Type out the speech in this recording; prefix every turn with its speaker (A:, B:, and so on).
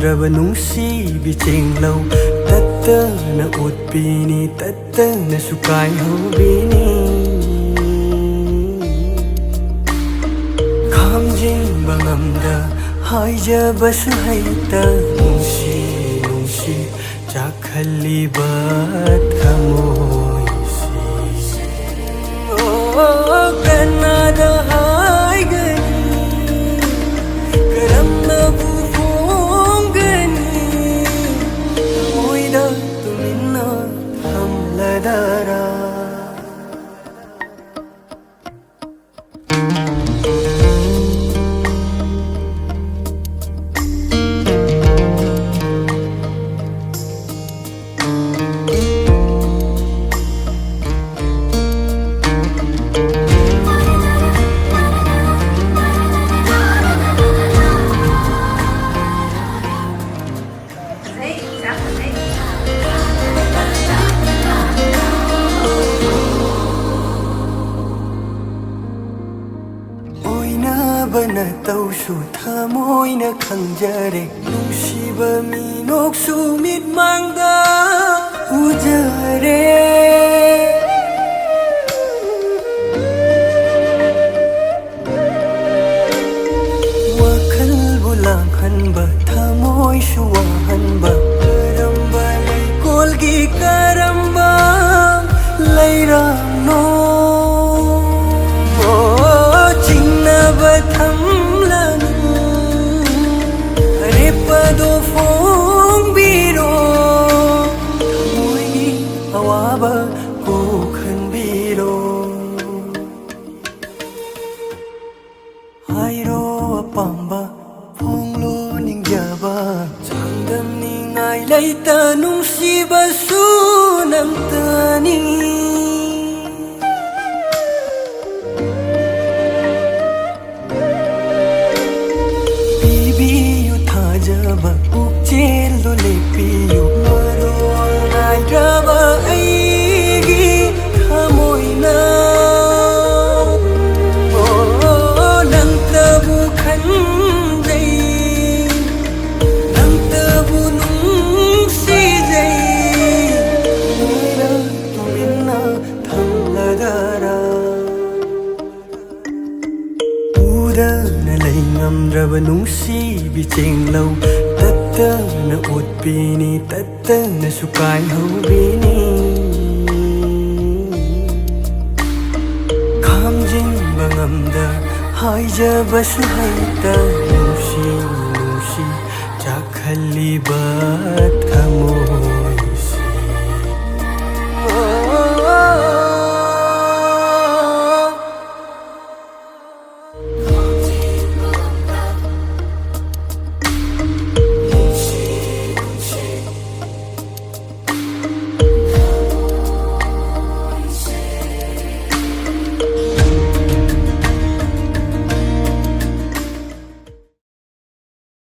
A: ꯉꯝꯗ꯭ꯔꯕ ꯅꯨꯡꯁꯤꯕꯤꯆꯦꯡꯂꯧ ꯇꯠꯇꯅ ꯎꯠꯄꯤꯅꯤ ꯇꯠꯇꯅꯁꯨ ꯀꯥꯏꯍꯧꯕꯤꯅꯤ ꯈꯥꯝꯖꯤꯟꯕ ꯉꯝꯗ ꯍꯥꯏꯖꯕꯁꯨ ꯍꯩꯇ ꯅꯨꯡꯁꯤ ꯅꯨꯡꯁꯤ ꯆꯥꯛꯍꯜꯂꯤꯕ ꯊꯃꯣꯏꯁꯤ ꯀꯅꯥꯗ ꯍꯥꯏꯒꯅꯤ ꯀꯔꯝꯅꯕꯨ ꯐꯣꯡꯒꯅꯤ ꯊꯃꯣꯏꯗ ꯇꯨꯃꯤꯟꯅ ꯊꯝꯂꯗꯔꯥ ꯕꯅ ꯇꯧꯁꯨ ꯊꯃꯣꯏꯅ ꯈꯪꯖꯔꯦ ꯅꯨꯡꯁꯤꯕ ꯃꯤꯅꯣꯛꯁꯨ ꯃꯤꯠꯃꯥꯡꯗ ꯎꯖꯔꯦ ꯋꯥꯈꯜꯕꯨ ꯂꯥꯡꯍꯟꯕ ꯊꯃꯣꯏꯁꯨ ꯋꯥꯍꯟꯕ ꯀꯔꯝꯕ ꯂꯩꯀꯣꯜꯒꯤ ꯀꯔꯝꯕ ꯂꯩꯔꯥꯡꯅꯣ ꯊꯝꯂꯅꯨ ꯑꯔꯦꯞꯄꯗꯣ ꯐꯣꯡꯕꯤꯔꯣ ꯊꯃꯣꯏꯒꯤ ꯑꯋꯥꯕ ꯀꯣꯛꯍꯟꯕꯤꯔꯣ ꯍꯥꯏꯔꯣ ꯑꯄꯥꯝꯕ ꯐꯣꯡꯂꯣ ꯅꯤꯡꯖꯕ ꯆꯥꯡꯗꯝꯅꯤꯡꯉꯥꯏ ꯂꯩꯇ ꯅꯨꯡꯁꯤꯕꯁꯨ ꯅꯪꯇꯅꯤ ꯄꯨꯛꯆꯦꯜꯗꯣ ꯂꯦꯞꯄꯤꯌꯨ ꯃꯔꯣꯜ ꯅꯥꯏꯗ꯭ꯔꯕ ꯑꯩꯒꯤ ꯊꯃꯣꯏꯅ ꯅꯪꯇꯕꯨ ꯈꯟꯖꯩ ꯅꯪꯇꯕꯨ ꯅꯨꯡꯁꯤꯖꯩ ꯊꯃꯣꯏꯗ ꯇꯨꯃꯤꯟꯅ ꯊꯝꯂꯗꯔꯥ ꯎꯗꯅ ꯂꯩ ꯉꯝꯗ꯭ꯔꯕ ꯅꯨꯡꯁꯤꯕꯤꯆꯦꯡꯂꯧ ꯇꯠꯇꯅ ꯎꯠꯄꯤꯅꯤ ꯇꯠꯇꯅꯁꯨ ꯀꯥꯏꯍꯧꯕꯤನಿ ꯈꯥꯝꯖꯤꯟꯕ ꯉꯝꯗ ꯍꯥꯏꯖꯕꯁꯨ ꯍꯩꯇ ꯅꯨꯡꯁꯤ ꯅꯨꯡꯁꯤ ꯆꯥꯛꯍꯜꯂꯤꯕ ꯊꯃꯣꯏ